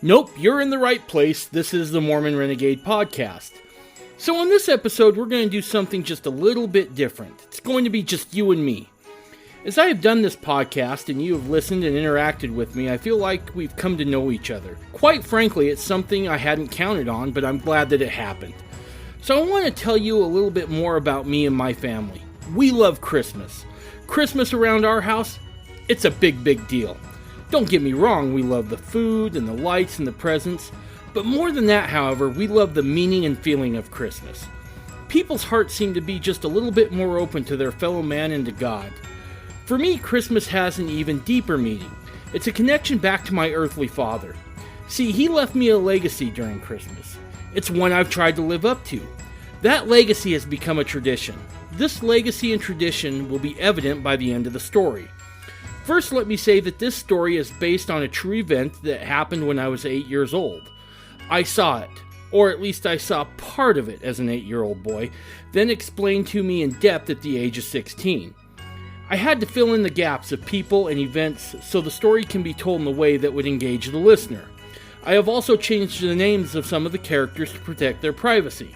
Nope, you're in the right place. This is the Mormon Renegade Podcast. So in this episode, we're going to do something just a little bit different. It's going to be just you and me. As I have done this podcast and you have listened and interacted with me, I feel like we've come to know each other. Quite frankly, it's something I hadn't counted on, but I'm glad that it happened. So I want to tell you a little bit more about me and my family. We love Christmas. Christmas around our house, it's a big, big deal. Don't get me wrong, we love the food and the lights and the presents, but more than that, however, we love the meaning and feeling of Christmas. People's hearts seem to be just a little bit more open to their fellow man and to God. For me, Christmas has an even deeper meaning. It's a connection back to my earthly father. See, he left me a legacy during Christmas. It's one I've tried to live up to. That legacy has become a tradition. This legacy and tradition will be evident by the end of the story. First, let me say that this story is based on a true event that happened when I was 8 years old. I saw it, or at least I saw part of it as an 8-year-old boy, then explained to me in depth at the age of 16. I had to fill in the gaps of people and events so the story can be told in a way that would engage the listener. I have also changed the names of some of the characters to protect their privacy.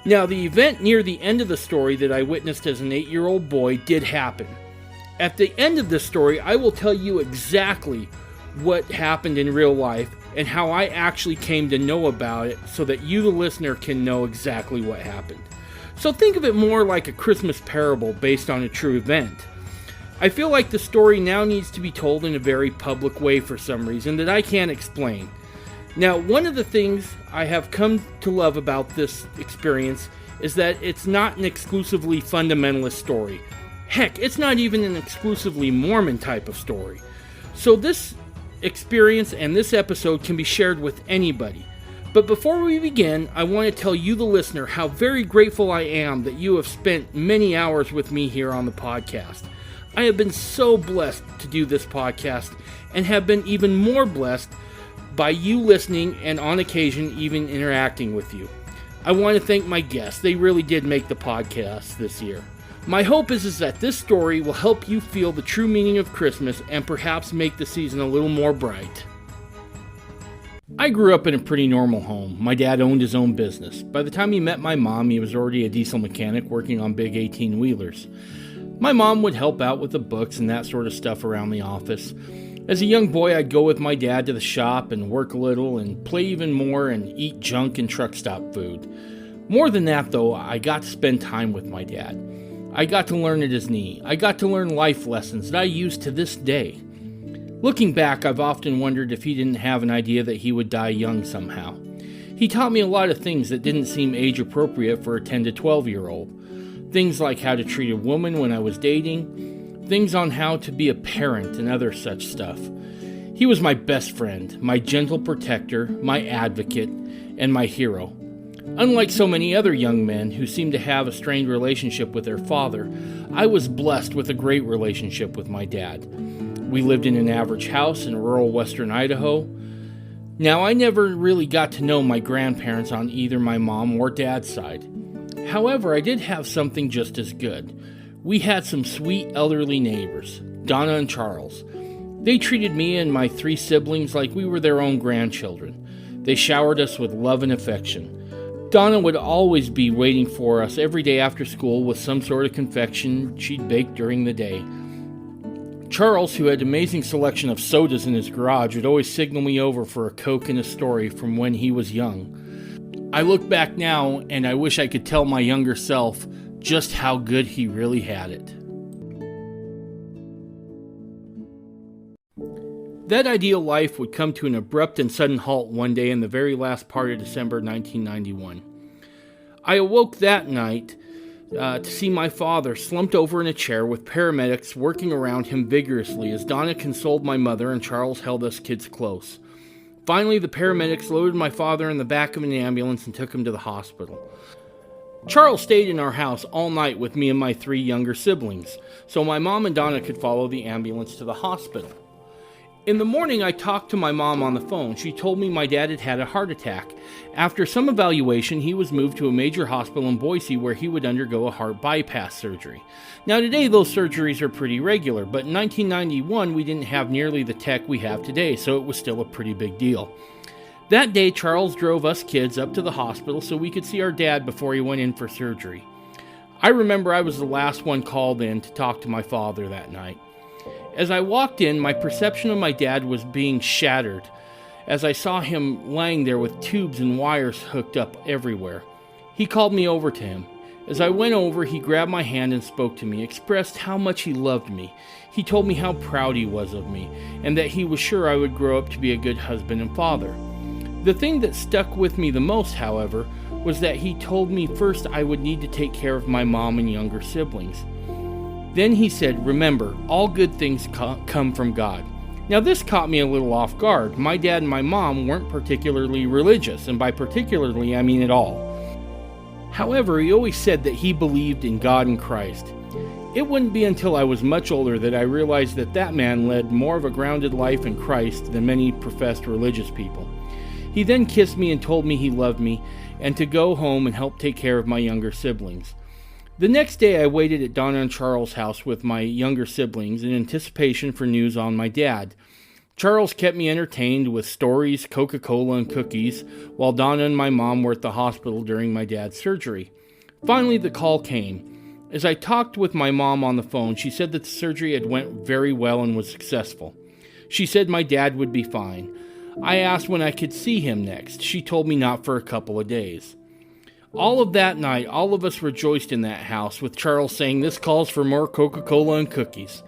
Now, the event near the end of the story that I witnessed as an 8-year-old boy did happen. At the end of this story, I will tell you exactly what happened in real life and how I actually came to know about it so that you, the listener, can know exactly what happened. So think of it more like a Christmas parable based on a true event. I feel like the story now needs to be told in a very public way for some reason that I can't explain. Now, one of the things I have come to love about this experience is that it's not an exclusively fundamentalist story. Heck, it's not even an exclusively Mormon type of story. So this experience and this episode can be shared with anybody. But before we begin, I want to tell you, the listener, how very grateful I am that you have spent many hours with me here on the podcast. I have been so blessed to do this podcast and have been even more blessed by you listening and on occasion even interacting with you. I want to thank my guests. They really did make the podcast this year. My hope is that this story will help you feel the true meaning of Christmas and perhaps make the season a little more bright. I grew up in a pretty normal home. My dad owned his own business. By the time he met my mom, he was already a diesel mechanic working on big 18-wheelers. My mom would help out with the books and that sort of stuff around the office. As a young boy, I'd go with my dad to the shop and work a little and play even more and eat junk and truck stop food. More than that, though, I got to spend time with my dad. I got to learn at his knee. I got to learn life lessons that I use to this day. Looking back, I've often wondered if he didn't have an idea that he would die young somehow. He taught me a lot of things that didn't seem age appropriate for a 10 to 12-year-old. Things like how to treat a woman when I was dating, things on how to be a parent and other such stuff. He was my best friend, my gentle protector, my advocate, and my hero. Unlike so many other young men who seem to have a strained relationship with their father, I was blessed with a great relationship with my dad. We lived in an average house in rural western Idaho. Now, I never really got to know my grandparents on either my mom or dad's side. However, I did have something just as good. We had some sweet elderly neighbors, Donna and Charles. They treated me and my 3 siblings like we were their own grandchildren. They showered us with love and affection. Donna would always be waiting for us every day after school with some sort of confection she'd bake during the day. Charles, who had an amazing selection of sodas in his garage, would always signal me over for a Coke and a story from when he was young. I look back now and I wish I could tell my younger self just how good he really had it. That ideal life would come to an abrupt and sudden halt one day in the very last part of December 1991. I awoke that night to see my father slumped over in a chair with paramedics working around him vigorously as Donna consoled my mother and Charles held us kids close. Finally, the paramedics loaded my father in the back of an ambulance and took him to the hospital. Charles stayed in our house all night with me and my 3 younger siblings, so my mom and Donna could follow the ambulance to the hospital. In the morning, I talked to my mom on the phone. She told me my dad had had a heart attack. After some evaluation, he was moved to a major hospital in Boise where he would undergo a heart bypass surgery. Now today, those surgeries are pretty regular, but in 1991, we didn't have nearly the tech we have today, so it was still a pretty big deal. That day, Charles drove us kids up to the hospital so we could see our dad before he went in for surgery. I remember I was the last one called in to talk to my father that night. As I walked in, my perception of my dad was being shattered as I saw him lying there with tubes and wires hooked up everywhere. He called me over to him. As I went over, he grabbed my hand and spoke to me, expressed how much he loved me. He told me how proud he was of me, and that he was sure I would grow up to be a good husband and father. The thing that stuck with me the most, however, was that he told me first I would need to take care of my mom and younger siblings. Then he said, "Remember, all good things come from God." Now this caught me a little off guard. My dad and my mom weren't particularly religious, and by particularly I mean at all. However, he always said that he believed in God and Christ. It wouldn't be until I was much older that I realized that that man led more of a grounded life in Christ than many professed religious people. He then kissed me and told me he loved me and to go home and help take care of my younger siblings. The next day I waited at Donna and Charles' house with my younger siblings in anticipation for news on my dad. Charles kept me entertained with stories, Coca-Cola, and cookies, while Donna and my mom were at the hospital during my dad's surgery. Finally, the call came. As I talked with my mom on the phone, she said that the surgery had went very well and was successful. She said my dad would be fine. I asked when I could see him next. She told me not for a couple of days. All of that night, all of us rejoiced in that house, with Charles saying, "This calls for more Coca-Cola and cookies."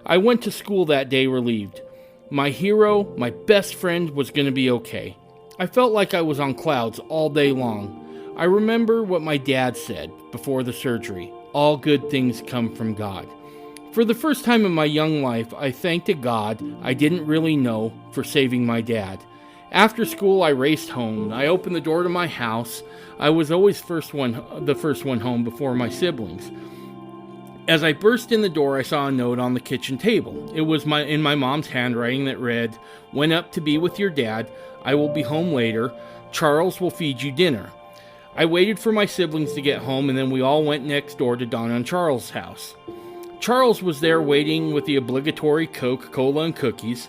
I went to school that day relieved. My hero, my best friend, was going to be okay. I felt like I was on clouds all day long. I remember what my dad said before the surgery: all good things come from God. For the first time in my young life, I thanked a God I didn't really know for saving my dad. After school, I raced home. I opened the door to my house. I was always the first one home before my siblings. As I burst in the door, I saw a note on the kitchen table. It was in my mom's handwriting that read, "Went up to be with your dad. I will be home later. Charles will feed you dinner." I waited for my siblings to get home, and then we all went next door to Donna and Charles' house. Charles was there waiting with the obligatory Coca-Cola and cookies,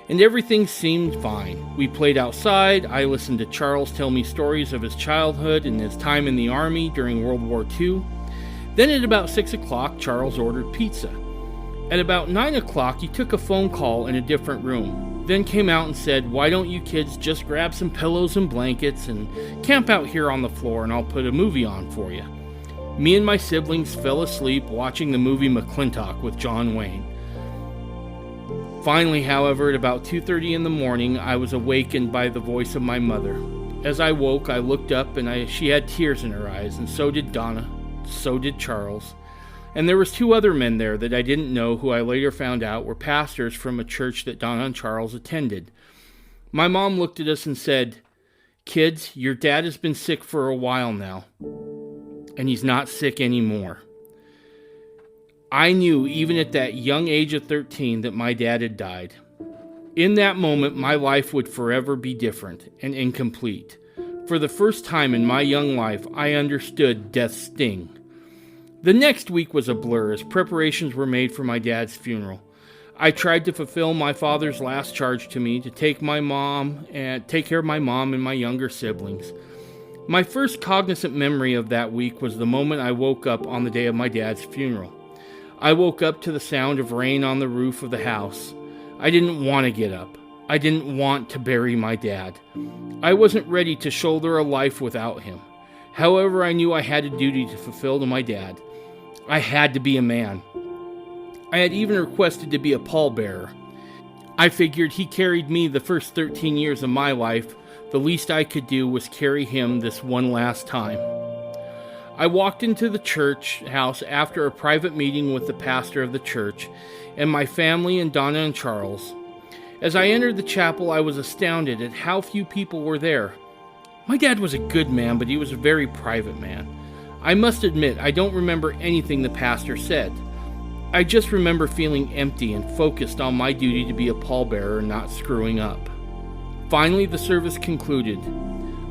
and everything seemed fine. We played outside. I listened to Charles tell me stories of his childhood and his time in the army during World War II. Then at about 6 o'clock, Charles ordered pizza. At about 9 o'clock, he took a phone call in a different room, then came out and said, "Why don't you kids just grab some pillows and blankets and camp out here on the floor and I'll put a movie on for you." Me and my siblings fell asleep watching the movie McClintock with John Wayne. Finally, however, at about 2:30 in the morning, I was awakened by the voice of my mother. As I woke, I looked up and she had tears in her eyes, and so did Donna, so did Charles. And there was 2 other men there that I didn't know, who I later found out were pastors from a church that Donna and Charles attended. My mom looked at us and said, "Kids, your dad has been sick for a while now, and he's not sick anymore." I knew, even at that young age of 13, that my dad had died. In that moment, my life would forever be different and incomplete. For the first time in my young life, I understood death's sting. The next week was a blur as preparations were made for my dad's funeral. I tried to fulfill my father's last charge to me to take care of my mom and my younger siblings. My first cognizant memory of that week was the moment I woke up on the day of my dad's funeral. I woke up to the sound of rain on the roof of the house. I didn't want to get up. I didn't want to bury my dad. I wasn't ready to shoulder a life without him. However, I knew I had a duty to fulfill to my dad. I had to be a man. I had even requested to be a pallbearer. I figured he carried me the first 13 years of my life. The least I could do was carry him this one last time. I walked into the church house after a private meeting with the pastor of the church and my family and Donna and Charles. As I entered the chapel, I was astounded at how few people were there. My dad was a good man, but he was a very private man. I must admit, I don't remember anything the pastor said. I just remember feeling empty and focused on my duty to be a pallbearer and not screwing up. Finally, the service concluded.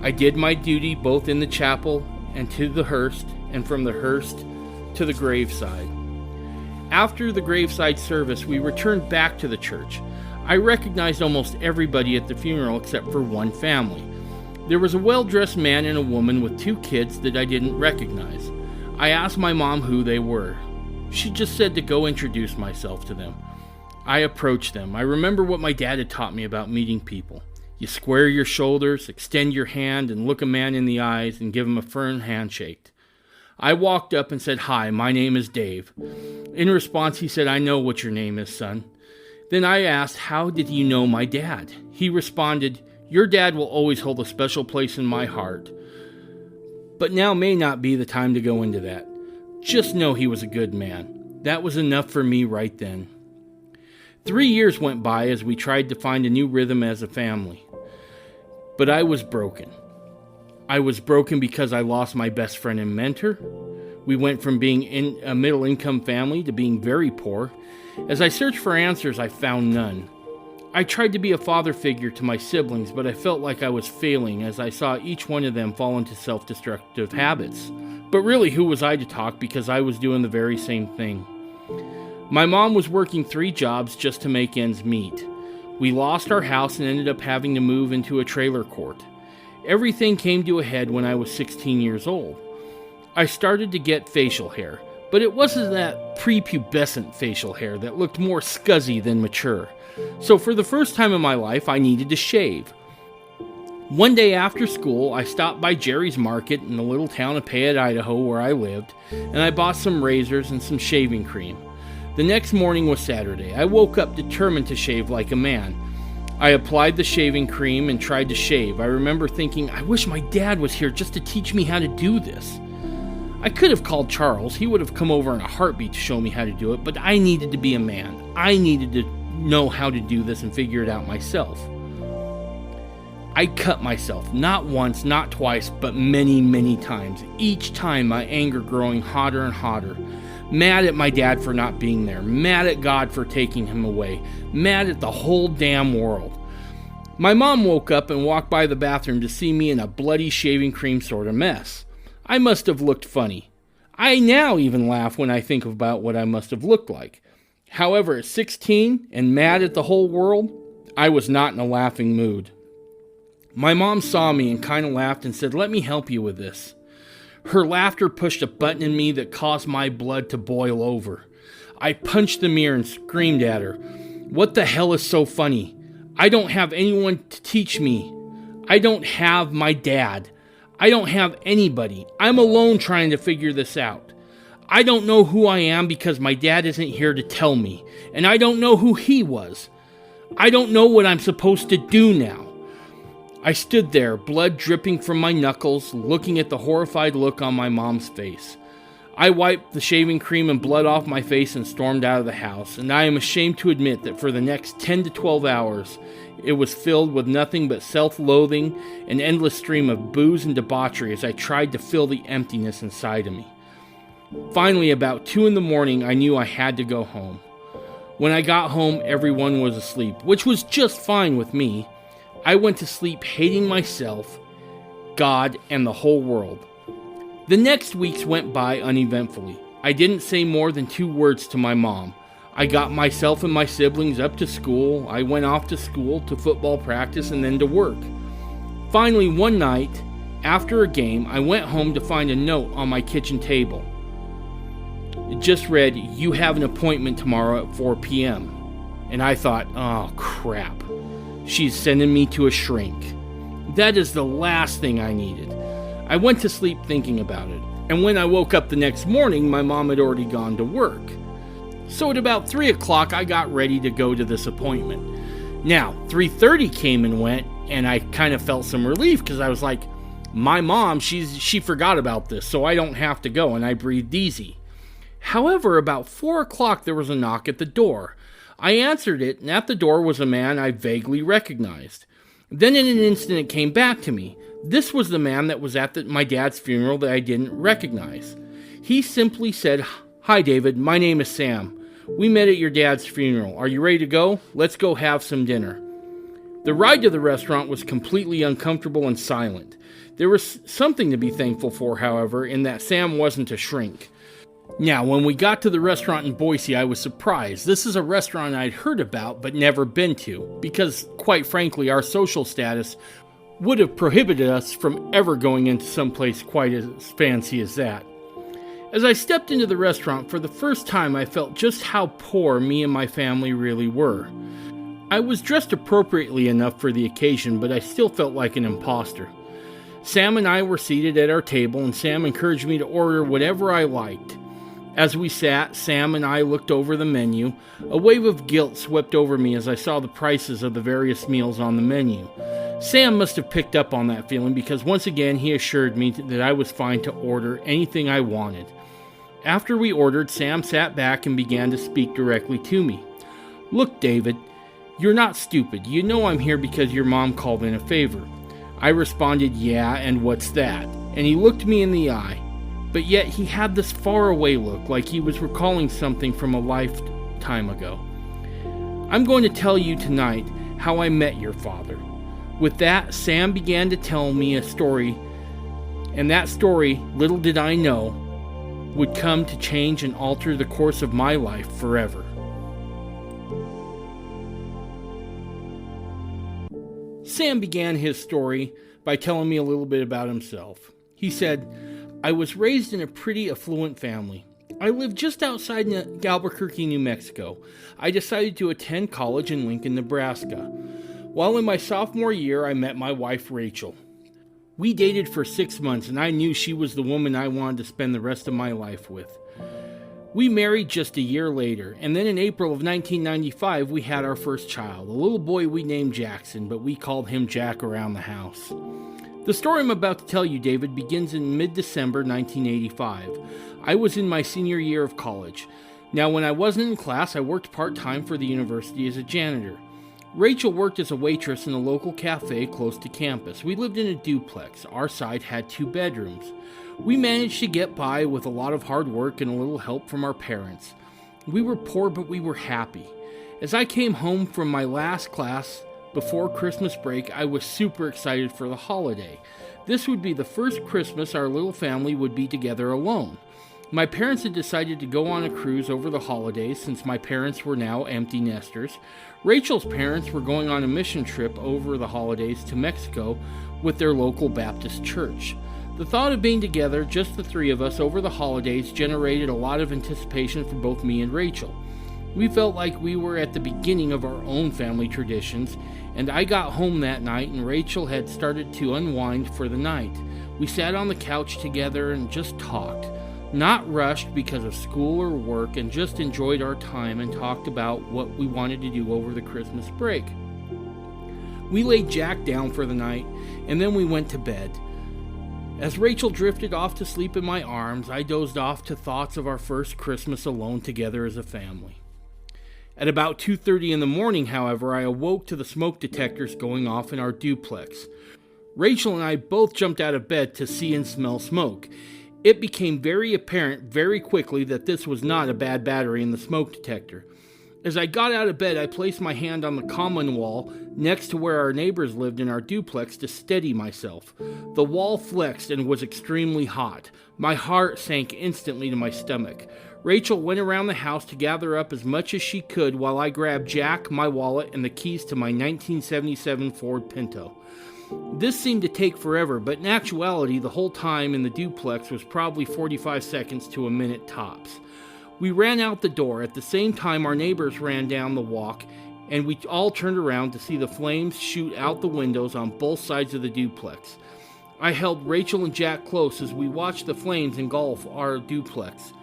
I did my duty both in the chapel and to the hearse, and from the hearse to the graveside. After the graveside service, we returned back to the church. I recognized almost everybody at the funeral except for one family. There was a well-dressed man and a woman with 2 kids that I didn't recognize. I asked my mom who they were. She just said to go introduce myself to them. I approached them. I remember what my dad had taught me about meeting people. You square your shoulders, extend your hand, and look a man in the eyes and give him a firm handshake. I walked up and said, "Hi, my name is Dave." In response, he said, "I know what your name is, son." Then I asked, "How did you know my dad?" He responded, "Your dad will always hold a special place in my heart. But now may not be the time to go into that. Just know he was a good man." That was enough for me right then. 3 years went by as we tried to find a new rhythm as a family. But I was broken. I was broken because I lost my best friend and mentor. We went from being in a middle-income family to being very poor. As I searched for answers, I found none. I tried to be a father figure to my siblings, but I felt like I was failing as I saw each one of them fall into self-destructive habits. But really, who was I to talk, because I was doing the very same thing. My mom was working 3 jobs just to make ends meet. We lost our house and ended up having to move into a trailer court. Everything came to a head when I was 16 years old. I started to get facial hair, but it wasn't that prepubescent facial hair that looked more scuzzy than mature. So for the first time in my life, I needed to shave. One day after school, I stopped by Jerry's Market in the little town of Payette, Idaho, where I lived, and I bought some razors and some shaving cream. The next morning was Saturday. I woke up determined to shave like a man. I applied the shaving cream and tried to shave. I remember thinking, I wish my dad was here just to teach me how to do this. I could have called Charles. He would have come over in a heartbeat to show me how to do it, but I needed to be a man. I needed to know how to do this and figure it out myself. I cut myself, not once, not twice, but many, many times. Each time my anger growing hotter and hotter. Mad at my dad for not being there. Mad at God for taking him away. Mad at the whole damn world. My mom woke up and walked by the bathroom to see me in a bloody shaving cream sort of mess. I must have looked funny. I now even laugh when I think about what I must have looked like. However, at 16 and mad at the whole world, I was not in a laughing mood. My mom saw me and kind of laughed and said, "Let me help you with this." Her laughter pushed a button in me that caused my blood to boil over. I punched the mirror and screamed at her, "What the hell is so funny? I don't have anyone to teach me. I don't have my dad. I don't have anybody. I'm alone trying to figure this out. I don't know who I am because my dad isn't here to tell me, and I don't know who he was. I don't know what I'm supposed to do now." I stood there, blood dripping from my knuckles, looking at the horrified look on my mom's face. I wiped the shaving cream and blood off my face and stormed out of the house, and I am ashamed to admit that for the next 10 to 12 hours, it was filled with nothing but self-loathing, an endless stream of booze and debauchery as I tried to fill the emptiness inside of me. Finally, about 2 in the morning, I knew I had to go home. When I got home, everyone was asleep, which was just fine with me. I went to sleep hating myself, God, and the whole world. The next weeks went by uneventfully. I didn't say more than 2 words to my mom. I got myself and my siblings up to school. I went off to school, to football practice, and then to work. Finally, one night, after a game, I went home to find a note on my kitchen table. It just read, "You have an appointment tomorrow at 4 p.m. And I thought, oh crap. She's sending me to a shrink. That is the last thing I needed. I went to sleep thinking about it, and when I woke up the next morning, my mom had already gone to work. So at about 3 o'clock, I got ready to go to this appointment. Now, 3:30 came and went, and I kind of felt some relief because I was like, my mom, she forgot about this, so I don't have to go, and I breathed easy. However, about 4 o'clock, there was a knock at the door. I answered it, and at the door was a man I vaguely recognized. Then in an instant it came back to me. This was the man that was at my dad's funeral that I didn't recognize. He simply said, "Hi David, my name is Sam. We met at your dad's funeral. Are you ready to go? Let's go have some dinner." The ride to the restaurant was completely uncomfortable and silent. There was something to be thankful for, however, in that Sam wasn't a shrink. Now, when we got to the restaurant in Boise, I was surprised. This is a restaurant I'd heard about but never been to, because, quite frankly, our social status would have prohibited us from ever going into someplace quite as fancy as that. As I stepped into the restaurant for the first time, I felt just how poor me and my family really were. I was dressed appropriately enough for the occasion, but I still felt like an imposter. Sam and I were seated at our table, and Sam encouraged me to order whatever I liked. As we sat, Sam and I looked over the menu. A wave of guilt swept over me as I saw the prices of the various meals on the menu. Sam must have picked up on that feeling, because once again he assured me that I was fine to order anything I wanted. After we ordered, Sam sat back and began to speak directly to me. "Look, David, you're not stupid. You know I'm here because your mom called in a favor." I responded, "Yeah, and what's that?" And he looked me in the eye. But yet he had this faraway look, like he was recalling something from a lifetime ago. "I'm going to tell you tonight how I met your father." With that, Sam began to tell me a story, and that story, little did I know, would come to change and alter the course of my life forever. Sam began his story by telling me a little bit about himself. He said, "I was raised in a pretty affluent family. I lived just outside Albuquerque, New Mexico. I decided to attend college in Lincoln, Nebraska. While in my sophomore year, I met my wife, Rachel. We dated for 6 months, and I knew she was the woman I wanted to spend the rest of my life with. We married just a year later, and then in April of 1995, we had our first child, a little boy we named Jackson, but we called him Jack around the house. The story I'm about to tell you, David, begins in mid-December 1985. I was in my senior year of college. Now, when I wasn't in class, I worked part-time for the university as a janitor. Rachel worked as a waitress in a local cafe close to campus. We lived in a duplex. Our side had 2 bedrooms. We managed to get by with a lot of hard work and a little help from our parents. We were poor, but we were happy. As I came home from my last class before Christmas break, I was super excited for the holiday. This would be the first Christmas our little family would be together alone. My parents had decided to go on a cruise over the holidays since my parents were now empty nesters. Rachel's parents were going on a mission trip over the holidays to Mexico with their local Baptist church. The thought of being together, just the 3 of us, over the holidays generated a lot of anticipation for both me and Rachel. We felt like we were at the beginning of our own family traditions, and I got home that night and Rachel had started to unwind for the night. We sat on the couch together and just talked. Not rushed because of school or work, and just enjoyed our time and talked about what we wanted to do over the Christmas break. We laid Jack down for the night, and then we went to bed. As Rachel drifted off to sleep in my arms, I dozed off to thoughts of our first Christmas alone together as a family. At about 2:30 in the morning, however, I awoke to the smoke detectors going off in our duplex. Rachel and I both jumped out of bed to see and smell smoke. It became very apparent very quickly that this was not a bad battery in the smoke detector. As I got out of bed, I placed my hand on the common wall next to where our neighbors lived in our duplex to steady myself. The wall flexed and was extremely hot. My heart sank instantly to my stomach. Rachel went around the house to gather up as much as she could while I grabbed Jack, my wallet, and the keys to my 1977 Ford Pinto. This seemed to take forever, but in actuality, the whole time in the duplex was probably 45 seconds to a minute tops. We ran out the door. At the same time, our neighbors ran down the walk, and we all turned around to see the flames shoot out the windows on both sides of the duplex. I held Rachel and Jack close as we watched the flames engulf our duplex.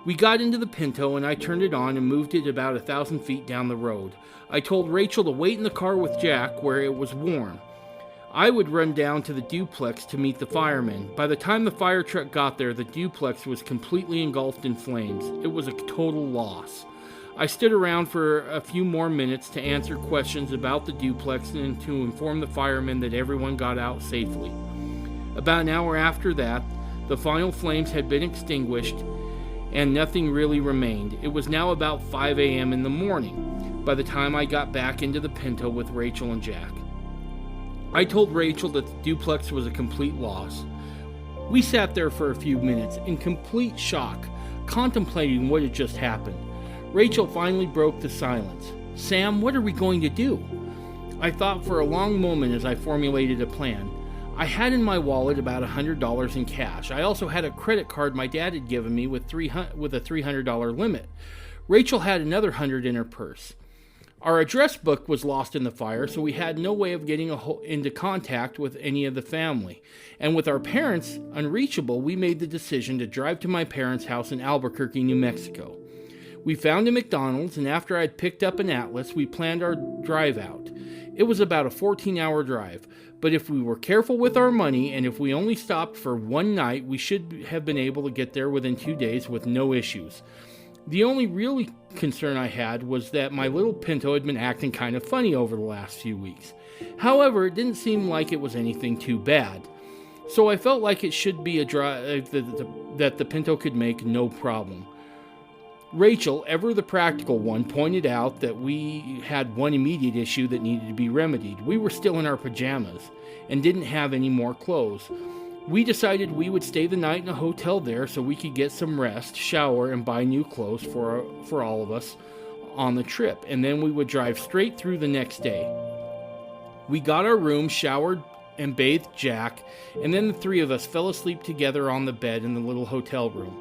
We got into the Pinto, and I turned it on and moved it about 1,000 feet down the road. I told Rachel to wait in the car with Jack where it was warm. I would run down to the duplex to meet the firemen. By the time the fire truck got there, the duplex was completely engulfed in flames. It was a total loss. I stood around for a few more minutes to answer questions about the duplex and to inform the firemen that everyone got out safely. About an hour after that, the final flames had been extinguished and nothing really remained. It was now about 5 a.m. in the morning by the time I got back into the Pinto with Rachel and Jack. I told Rachel that the duplex was a complete loss. We sat there for a few minutes in complete shock. contemplating what had just happened. Rachel finally broke the silence. "Sam, what are we going to do?" I thought for a long moment as I formulated a plan. I had in my wallet about $100 in cash. I also had a credit card my dad had given me with a $300 limit. Rachel had another $100 in her purse. Our address book was lost in the fire, so we had no way of getting into contact with any of the family. And with our parents unreachable, we made the decision to drive to my parents' house in Albuquerque, New Mexico. We found a McDonald's, and after I'd picked up an atlas, we planned our drive out. It was about a 14-hour drive, but if we were careful with our money, and if we only stopped for one night, we should have been able to get there within 2 days with no issues. The only real concern I had was that my little Pinto had been acting kind of funny over the last few weeks. However, it didn't seem like it was anything too bad. So I felt like it should be a drive that the Pinto could make no problem. Rachel, ever the practical one, pointed out that we had one immediate issue that needed to be remedied. We were still in our pajamas and didn't have any more clothes. We decided we would stay the night in a hotel there so we could get some rest, shower, and buy new clothes for all of us on the trip, and then we would drive straight through the next day. We got our room, showered, and bathed Jack, and then the three of us fell asleep together on the bed in the little hotel room.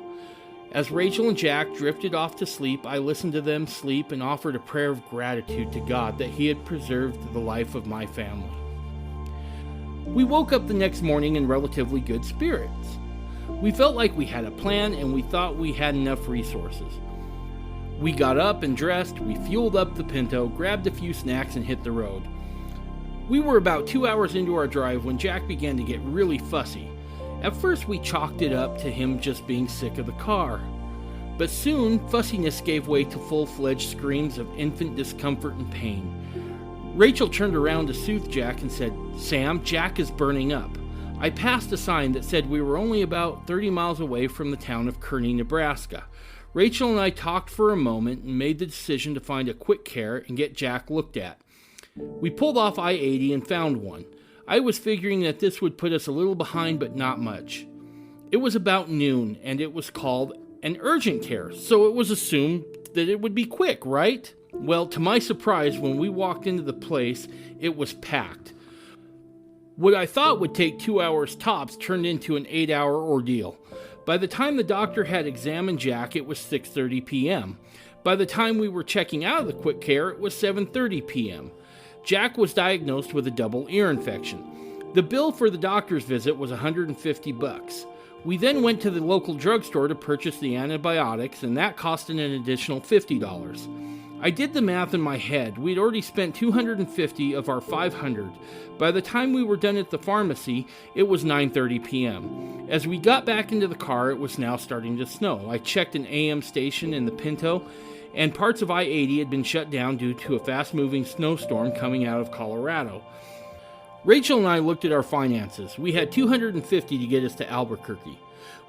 As Rachel and Jack drifted off to sleep, I listened to them sleep and offered a prayer of gratitude to God that He had preserved the life of my family. We woke up the next morning in relatively good spirits. We felt like we had a plan and we thought we had enough resources. We got up and dressed, we fueled up the Pinto, grabbed a few snacks and hit the road. We were about 2 hours into our drive when Jack began to get really fussy. At first we chalked it up to him just being sick of the car. But soon, fussiness gave way to full-fledged screams of infant discomfort and pain. Rachel turned around to soothe Jack and said, "Sam, Jack is burning up." I passed a sign that said we were only about 30 miles away from the town of Kearney, Nebraska. Rachel and I talked for a moment and made the decision to find a quick care and get Jack looked at. We pulled off I-80 and found one. I was figuring that this would put us a little behind, but not much. It was about noon, and it was called an urgent care, so it was assumed that it would be quick, right? Well, to my surprise, when we walked into the place, it was packed. What I thought would take 2 hours tops turned into an 8-hour ordeal. By the time the doctor had examined Jack, it was 6:30 p.m. By the time we were checking out of the quick care, it was 7:30 p.m. Jack was diagnosed with a double ear infection. The bill for the doctor's visit was $150. We then went to the local drugstore to purchase the antibiotics, and that cost an additional $50. I did the math in my head. We'd already spent $250 of our $500. By the time we were done at the pharmacy, it was 9:30 p.m. As we got back into the car, it was now starting to snow. I checked an AM station in the Pinto, and parts of I-80 had been shut down due to a fast-moving snowstorm coming out of Colorado. Rachel and I looked at our finances. We had $250 to get us to Albuquerque.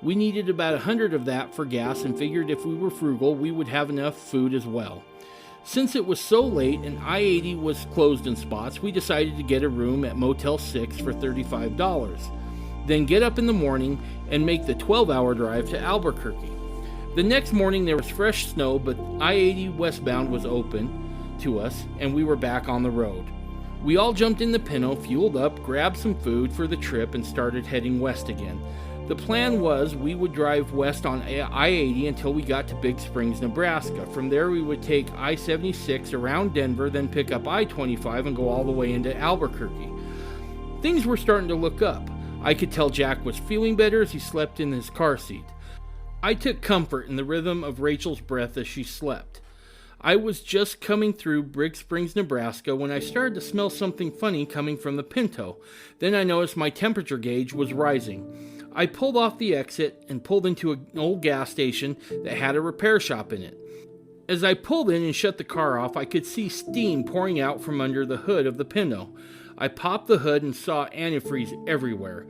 We needed about $100 of that for gas and figured if we were frugal, we would have enough food as well. Since it was so late and I-80 was closed in spots, we decided to get a room at Motel 6 for $35. Then get up in the morning and make the 12-hour drive to Albuquerque. The next morning there was fresh snow, but I-80 westbound was open to us and we were back on the road. We all jumped in the Pinto, fueled up, grabbed some food for the trip, and started heading west again. The plan was we would drive west on I-80 until we got to Big Springs, Nebraska. From there we would take I-76 around Denver, then pick up I-25 and go all the way into Albuquerque. Things were starting to look up. I could tell Jack was feeling better as he slept in his car seat. I took comfort in the rhythm of Rachel's breath as she slept. I was just coming through Big Springs, Nebraska when I started to smell something funny coming from the Pinto. Then I noticed my temperature gauge was rising. I pulled off the exit and pulled into an old gas station that had a repair shop in it. As I pulled in and shut the car off, I could see steam pouring out from under the hood of the Pinto. I popped the hood and saw antifreeze everywhere.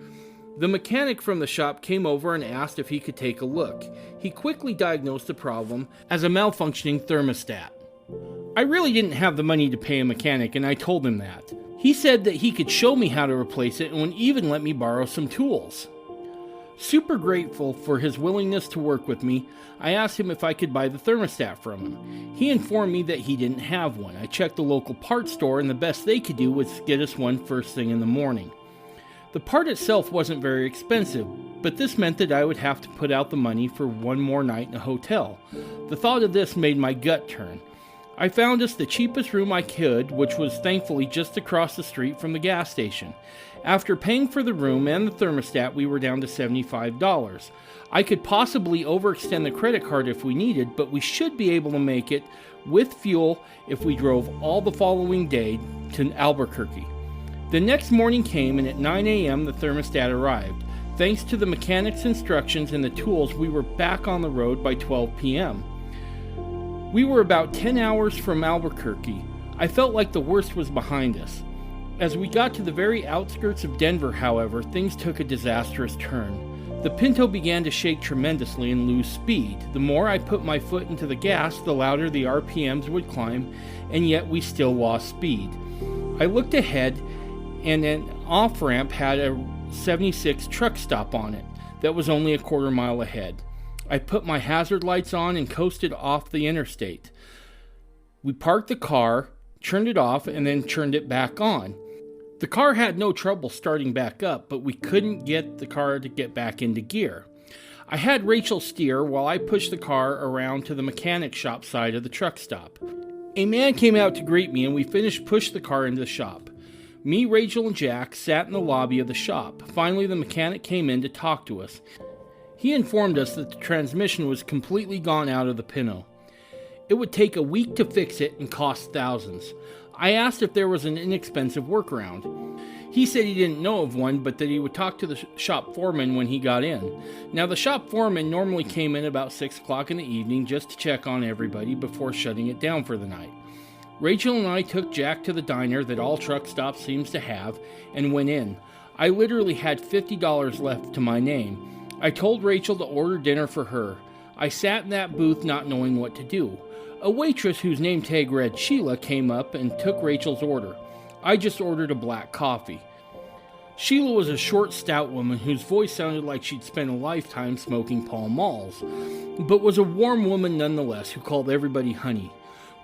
The mechanic from the shop came over and asked if he could take a look. He quickly diagnosed the problem as a malfunctioning thermostat. I really didn't have the money to pay a mechanic, and I told him that. He said that he could show me how to replace it and would even let me borrow some tools. Super grateful for his willingness to work with me, I asked him if I could buy the thermostat from him. He informed me that he didn't have one. I checked the local parts store, and the best they could do was get us one first thing in the morning. The part itself wasn't very expensive, but this meant that I would have to put out the money for one more night in a hotel. The thought of this made my gut turn. I found us the cheapest room I could, which was thankfully just across the street from the gas station. After paying for the room and the thermostat, we were down to $75. I could possibly overextend the credit card if we needed, but we should be able to make it with fuel if we drove all the following day to Albuquerque. The next morning came, and at 9 a.m. the thermostat arrived. Thanks to the mechanic's instructions and the tools, we were back on the road by 12 p.m. We were about 10 hours from Albuquerque. I felt like the worst was behind us. As we got to the very outskirts of Denver, however, things took a disastrous turn. The Pinto began to shake tremendously and lose speed. The more I put my foot into the gas, the louder the RPMs would climb, and yet we still lost speed. I looked ahead, and an off-ramp had a 76 truck stop on it that was only a quarter mile ahead. I put my hazard lights on and coasted off the interstate. We parked the car, turned it off, and then turned it back on. The car had no trouble starting back up, but we couldn't get the car to get back into gear. I had Rachel steer while I pushed the car around to the mechanic shop side of the truck stop. A man came out to greet me, and we pushed the car into the shop. Me, Rachel, and Jack sat in the lobby of the shop. Finally, the mechanic came in to talk to us. He informed us that the transmission was completely gone out of the Pinto. It would take a week to fix it and cost thousands. I asked if there was an inexpensive workaround. He said he didn't know of one, but that he would talk to the shop foreman when he got in. Now, the shop foreman normally came in about 6 o'clock in the evening just to check on everybody before shutting it down for the night. Rachel and I took Jack to the diner that all truck stops seems to have and went in. I literally had $50 left to my name. I told Rachel to order dinner for her. I sat in that booth not knowing what to do. A waitress whose name tag read Sheila came up and took Rachel's order. I just ordered a black coffee. Sheila was a short, stout woman whose voice sounded like she'd spent a lifetime smoking Pall Malls, but was a warm woman nonetheless who called everybody honey.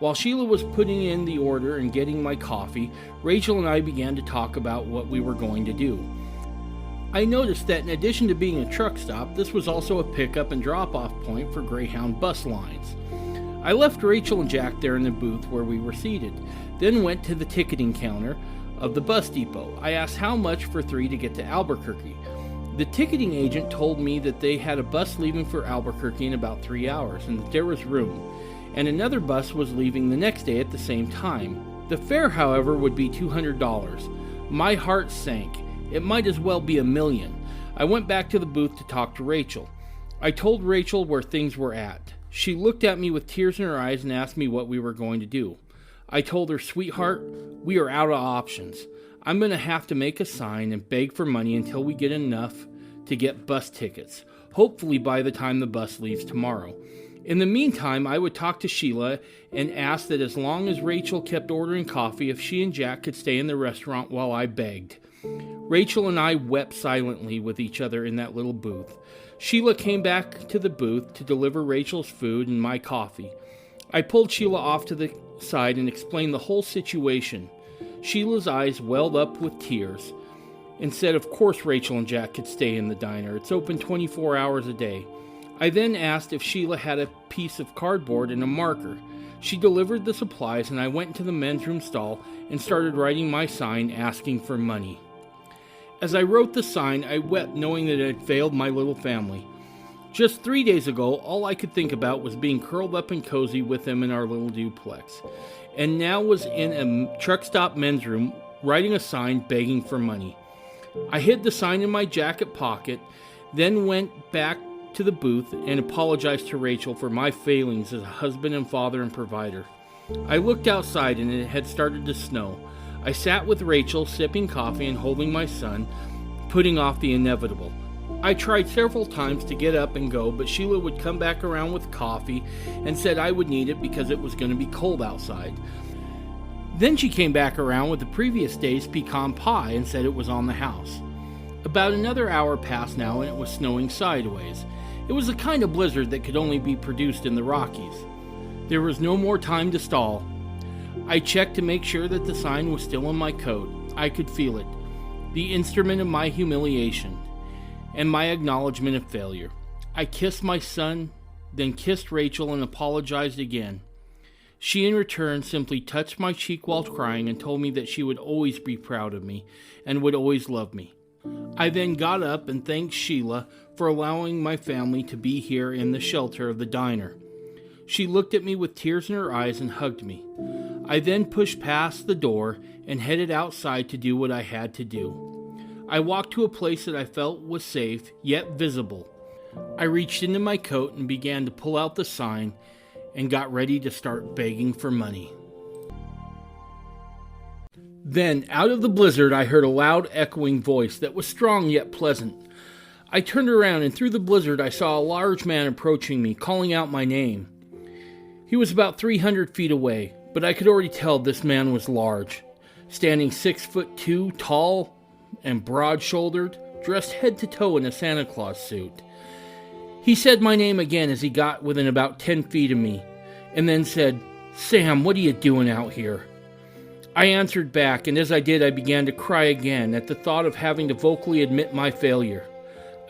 While Sheila was putting in the order and getting my coffee, Rachel and I began to talk about what we were going to do. I noticed that in addition to being a truck stop, this was also a pickup and drop-off point for Greyhound bus lines. I left Rachel and Jack there in the booth where we were seated, then went to the ticketing counter of the bus depot. I asked how much for 3 to get to Albuquerque. The ticketing agent told me that they had a bus leaving for Albuquerque in about 3 hours and that there was room, and another bus was leaving the next day at the same time. The fare, however, would be $200. My heart sank. It might as well be $1 million. I went back to the booth to talk to Rachel. I told Rachel where things were at. She looked at me with tears in her eyes and asked me what we were going to do. I told her, "Sweetheart, we are out of options. I'm going to have to make a sign and beg for money until we get enough to get bus tickets, hopefully by the time the bus leaves tomorrow. In the meantime, I would talk to Sheila and ask that as long as Rachel kept ordering coffee, if she and Jack could stay in the restaurant while I begged." Rachel and I wept silently with each other in that little booth. Sheila came back to the booth to deliver Rachel's food and my coffee. I pulled Sheila off to the side and explained the whole situation. Sheila's eyes welled up with tears and said, "Of course Rachel and Jack could stay in the diner. It's open 24 hours a day." I then asked if Sheila had a piece of cardboard and a marker. She delivered the supplies, and I went into the men's room stall and started writing my sign asking for money. As I wrote the sign, I wept knowing that it had failed my little family. Just 3 days ago, all I could think about was being curled up and cozy with them in our little duplex, and now was in a truck stop men's room writing a sign begging for money. I hid the sign in my jacket pocket, then went back to the booth and apologized to Rachel for my failings as a husband and father and provider. I looked outside and it had started to snow. I sat with Rachel, sipping coffee and holding my son, putting off the inevitable. I tried several times to get up and go, but Sheila would come back around with coffee and said I would need it because it was going to be cold outside. Then she came back around with the previous day's pecan pie and said it was on the house. About another hour passed now and it was snowing sideways. It was the kind of blizzard that could only be produced in the Rockies. There was no more time to stall. I checked to make sure that the sign was still on my coat. I could feel it, the instrument of my humiliation and my acknowledgement of failure. I kissed my son, then kissed Rachel and apologized again. She in return simply touched my cheek while crying and told me that she would always be proud of me and would always love me. I then got up and thanked Sheila for allowing my family to be here in the shelter of the diner. She looked at me with tears in her eyes and hugged me. I then pushed past the door and headed outside to do what I had to do. I walked to a place that I felt was safe, yet visible. I reached into my coat and began to pull out the sign and got ready to start begging for money. Then, out of the blizzard, I heard a loud, echoing voice that was strong yet pleasant. I turned around, and through the blizzard, I saw a large man approaching me, calling out my name. He was about 300 feet away, but I could already tell this man was large, standing 6'2", tall and broad-shouldered, dressed head to toe in a Santa Claus suit. He said my name again as he got within about 10 feet of me, and then said, "Sam, what are you doing out here?" I answered back, and as I did, I began to cry again at the thought of having to vocally admit my failure.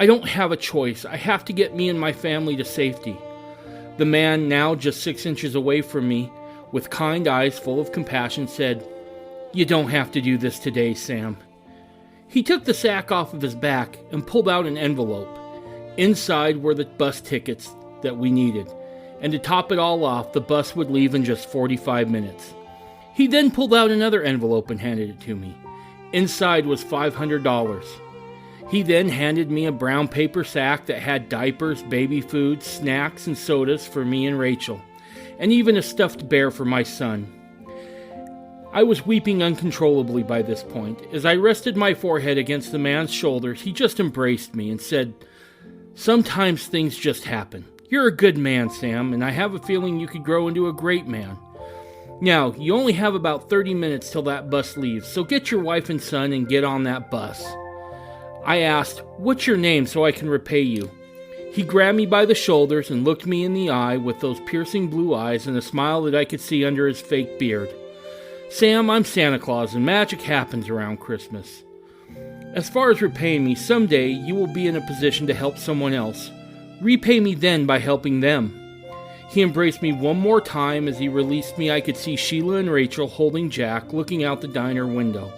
I don't have a choice. I have to get me and my family to safety. The man, now just 6 inches away from me, with kind eyes full of compassion, said, "You don't have to do this today, Sam." He took the sack off of his back and pulled out an envelope. Inside were the bus tickets that we needed, and to top it all off, the bus would leave in just 45 minutes. He then pulled out another envelope and handed it to me. Inside was $500. He then handed me a brown paper sack that had diapers, baby food, snacks, and sodas for me and Rachel, and even a stuffed bear for my son. I was weeping uncontrollably by this point. As I rested my forehead against the man's shoulders, he just embraced me and said, "Sometimes things just happen. You're a good man, Sam, and I have a feeling you could grow into a great man. Now, you only have about 30 minutes till that bus leaves, so get your wife and son and get on that bus." I asked, "What's your name so I can repay you?" He grabbed me by the shoulders and looked me in the eye with those piercing blue eyes and a smile that I could see under his fake beard. "Sam, I'm Santa Claus, and magic happens around Christmas. As far as repaying me, someday you will be in a position to help someone else. Repay me then by helping them." He embraced me one more time. As he released me, I could see Sheila and Rachel holding Jack, looking out the diner window.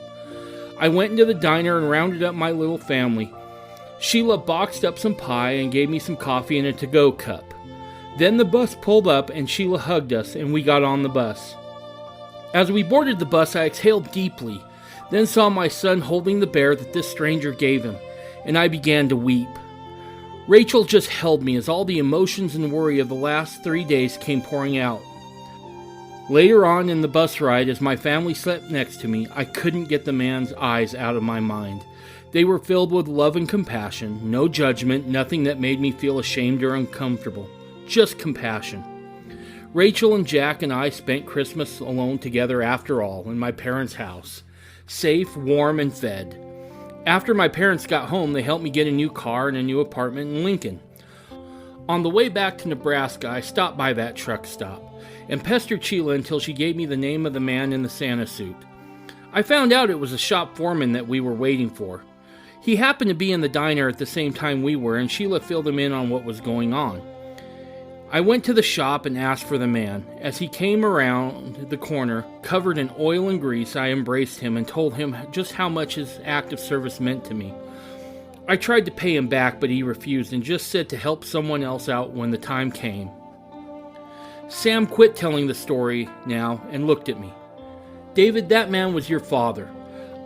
I went into the diner and rounded up my little family. Sheila boxed up some pie and gave me some coffee in a to-go cup. Then the bus pulled up and Sheila hugged us and we got on the bus. As we boarded the bus, I exhaled deeply, then saw my son holding the bear that this stranger gave him, and I began to weep. Rachel just held me as all the emotions and worry of the last 3 days came pouring out. Later on in the bus ride, as my family slept next to me, I couldn't get the man's eyes out of my mind. They were filled with love and compassion, no judgment, nothing that made me feel ashamed or uncomfortable, just compassion. Rachel and Jack and I spent Christmas alone together after all, in my parents' house, safe, warm, and fed. After my parents got home, they helped me get a new car and a new apartment in Lincoln. On the way back to Nebraska, I stopped by that truck stop and pestered Sheila until she gave me the name of the man in the Santa suit. I found out it was a shop foreman that we were waiting for. He happened to be in the diner at the same time we were, and Sheila filled him in on what was going on. I went to the shop and asked for the man. As he came around the corner, covered in oil and grease, I embraced him and told him just how much his act of service meant to me. I tried to pay him back, but he refused and just said to help someone else out when the time came. Sam quit telling the story now and looked at me. "David, that man was your father.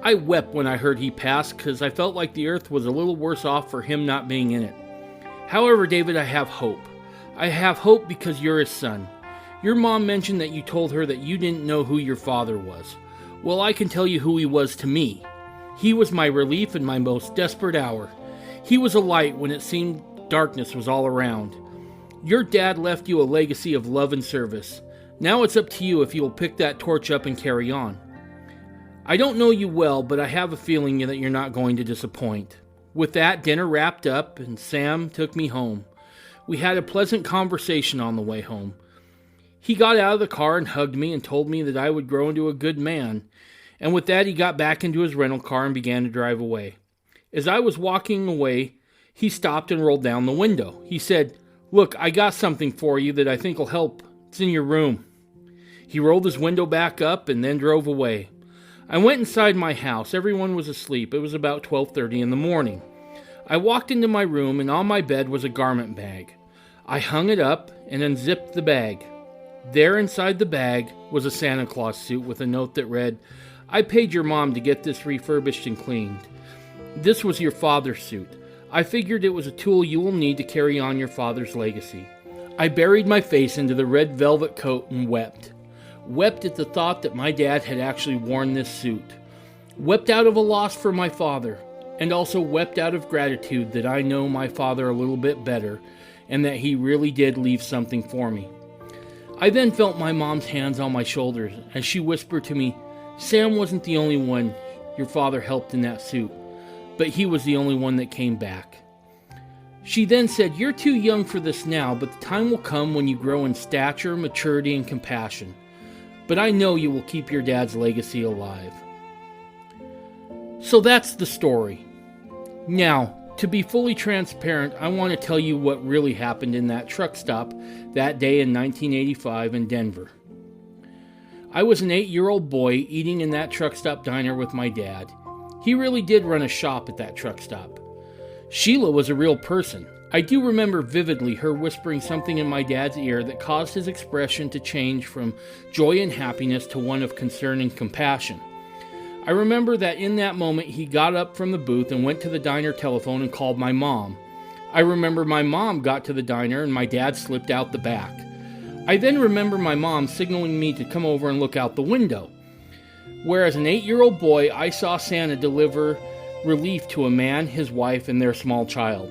I wept when I heard he passed because I felt like the earth was a little worse off for him not being in it. However, David, I have hope. I have hope because you're his son. Your mom mentioned that you told her that you didn't know who your father was. Well, I can tell you who he was to me. He was my relief in my most desperate hour. He was a light when it seemed darkness was all around. Your dad left you a legacy of love and service. Now it's up to you if you will pick that torch up and carry on. I don't know you well, but I have a feeling that you're not going to disappoint. With that, dinner wrapped up, and Sam took me home. We had a pleasant conversation on the way home. He got out of the car and hugged me and told me that I would grow into a good man. And with that, he got back into his rental car and began to drive away. As I was walking away, he stopped and rolled down the window. He said, "Look, I got something for you that I think will help. It's in your room." He rolled his window back up and then drove away. I went inside my house. Everyone was asleep. It was about 12:30 in the morning. I walked into my room, and on my bed was a garment bag. I hung it up and unzipped the bag. There inside the bag was a Santa Claus suit with a note that read, "I paid your mom to get this refurbished and cleaned. This was your father's suit. I figured it was a tool you will need to carry on your father's legacy." I buried my face into the red velvet coat and wept. Wept at the thought that my dad had actually worn this suit. Wept out of a loss for my father, and also wept out of gratitude that I know my father a little bit better, and that he really did leave something for me. I then felt my mom's hands on my shoulders as she whispered to me, "Sam wasn't the only one your father helped in that suit, but he was the only one that came back." She then said, "You're too young for this now, but the time will come when you grow in stature, maturity, and compassion. But I know you will keep your dad's legacy alive." So that's the story. Now, to be fully transparent, I want to tell you what really happened in that truck stop that day in 1985 in Denver. I was an 8-year-old boy eating in that truck stop diner with my dad. He really did run a shop at that truck stop. Sheila was a real person. I do remember vividly her whispering something in my dad's ear that caused his expression to change from joy and happiness to one of concern and compassion. I remember that in that moment he got up from the booth and went to the diner telephone and called my mom. I remember my mom got to the diner and my dad slipped out the back. I then remember my mom signaling me to come over and look out the window. Where as an 8-year-old boy, I saw Santa deliver relief to a man, his wife, and their small child.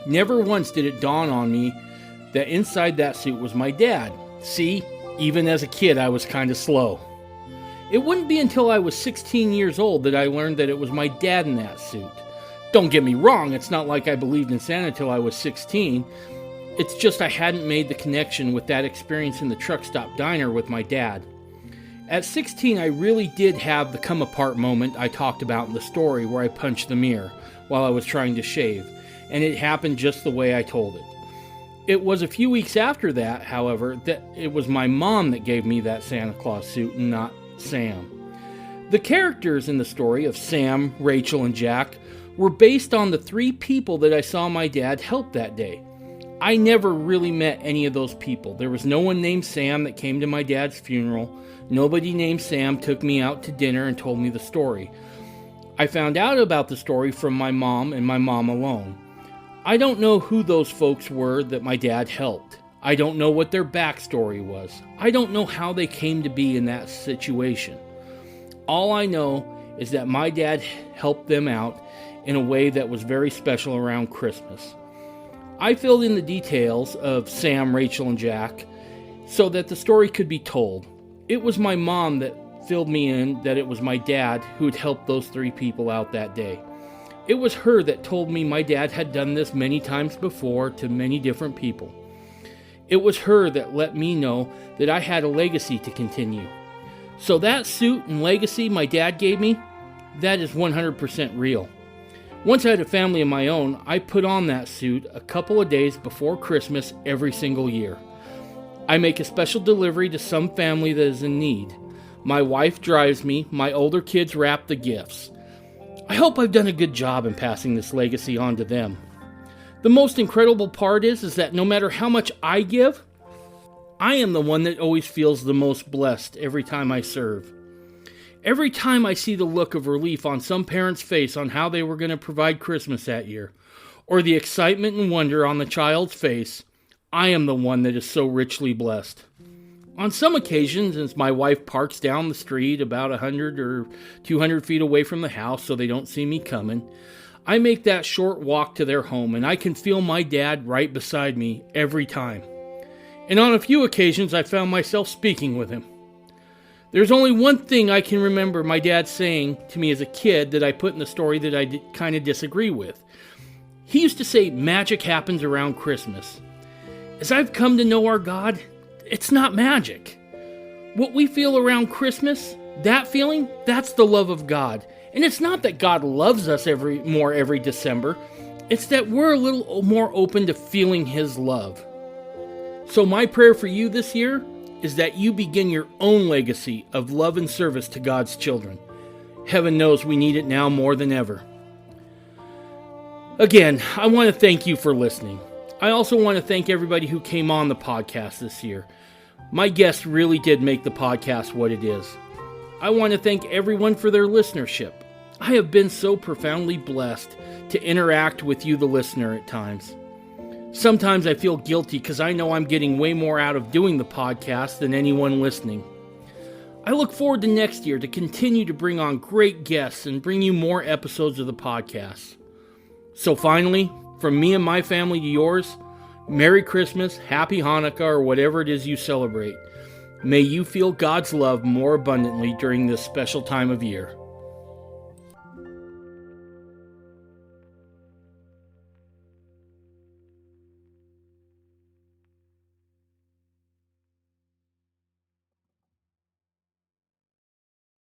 Never once did it dawn on me that inside that suit was my dad. See, even as a kid, I was kind of slow. It wouldn't be until I was 16 years old that I learned that it was my dad in that suit. Don't get me wrong, it's not like I believed in Santa till I was 16. It's just I hadn't made the connection with that experience in the truck stop diner with my dad. At 16, I really did have the come apart moment I talked about in the story where I punched the mirror while I was trying to shave, and it happened just the way I told it. It was a few weeks after that, however, that it was my mom that gave me that Santa Claus suit and not Sam. The characters in the story of Sam, Rachel, and Jack were based on the 3 people that I saw my dad help that day. I never really met any of those people. There was no one named Sam that came to my dad's funeral. Nobody named Sam took me out to dinner and told me the story. I found out about the story from my mom and my mom alone. I don't know who those folks were that my dad helped. I don't know what their backstory was. I don't know how they came to be in that situation. All I know is that my dad helped them out in a way that was very special around Christmas. I filled in the details of Sam, Rachel, and Jack so that the story could be told. It was my mom that filled me in that it was my dad who had helped those 3 people out that day. It was her that told me my dad had done this many times before to many different people. It was her that let me know that I had a legacy to continue. So that suit and legacy my dad gave me, that is 100% real. Once I had a family of my own, I put on that suit a couple of days before Christmas every single year. I make a special delivery to some family that is in need. My wife drives me, my older kids wrap the gifts. I hope I've done a good job in passing this legacy on to them. The most incredible part is that no matter how much I give, I am the one that always feels the most blessed every time I serve. Every time I see the look of relief on some parent's face on how they were going to provide Christmas that year, or the excitement and wonder on the child's face, I am the one that is so richly blessed. On some occasions, as my wife parks down the street about 100 or 200 feet away from the house so they don't see me coming, I make that short walk to their home and I can feel my dad right beside me every time. And on a few occasions, I found myself speaking with him. There's only one thing I can remember my dad saying to me as a kid that I put in the story that I kind of disagree with. He used to say magic happens around Christmas. As I've come to know our God, it's not magic. What we feel around Christmas, that feeling, that's the love of God. And it's not that God loves us every December. It's that we're a little more open to feeling His love. So my prayer for you this year is that you begin your own legacy of love and service to God's children. Heaven knows we need it now more than ever. Again, I want to thank you for listening. I also want to thank everybody who came on the podcast this year. My guests really did make the podcast what it is. I want to thank everyone for their listenership. I have been so profoundly blessed to interact with you, the listener, at times. Sometimes I feel guilty because I know I'm getting way more out of doing the podcast than anyone listening. I look forward to next year to continue to bring on great guests and bring you more episodes of the podcast. So finally, from me and my family to yours, Merry Christmas, Happy Hanukkah, or whatever it is you celebrate. May you feel God's love more abundantly during this special time of year.